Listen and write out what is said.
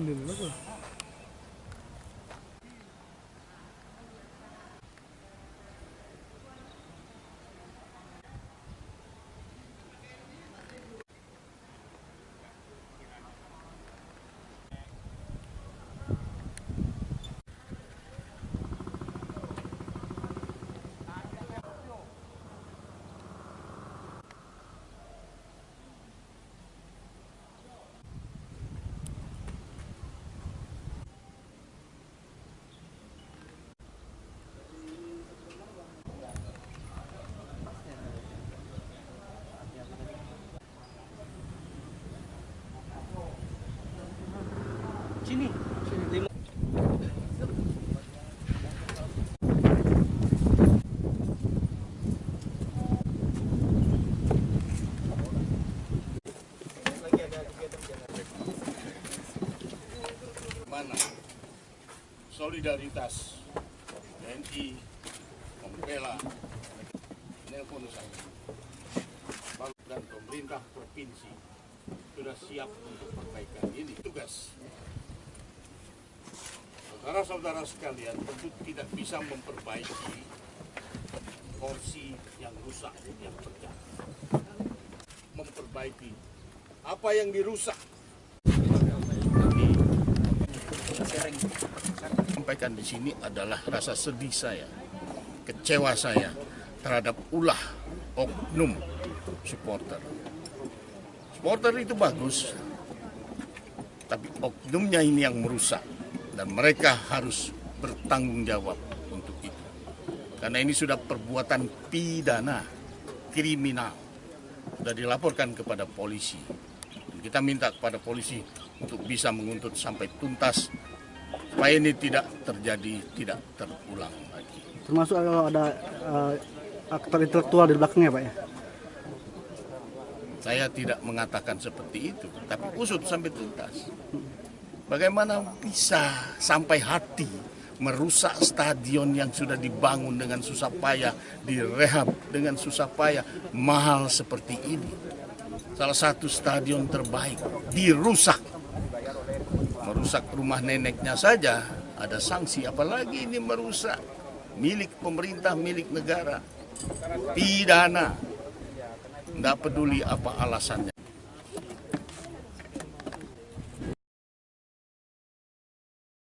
Alhamdulillah. Sini. Mana solidaritas TNI membela nelpon saya dan pemerintah provinsi sudah siap untuk perbaikan ini. Tugas saudara-saudara sekalian tentu tidak bisa memperbaiki porsi yang rusak, yang pecah. Memperbaiki apa yang dirusak. Sampaikan di sini adalah rasa sedih saya, kecewa saya terhadap ulah oknum supporter. Supporter itu bagus, tapi oknumnya ini yang merusak. Dan mereka harus bertanggung jawab untuk itu. Karena ini sudah perbuatan pidana, kriminal. Sudah dilaporkan kepada polisi. Dan kita minta kepada polisi untuk bisa menguntut sampai tuntas, supaya ini tidak terjadi, tidak terulang lagi. Termasuk kalau ada aktor intelektual di belakangnya, Pak ya? Saya tidak mengatakan seperti itu, tapi usut sampai tuntas. Bagaimana bisa sampai hati merusak stadion yang sudah dibangun dengan susah payah, direhab dengan susah payah, mahal seperti ini. Salah satu stadion terbaik dirusak. Merusak rumah neneknya saja ada sanksi, apalagi ini merusak milik pemerintah, milik negara. Pidana. Tidak peduli apa alasannya.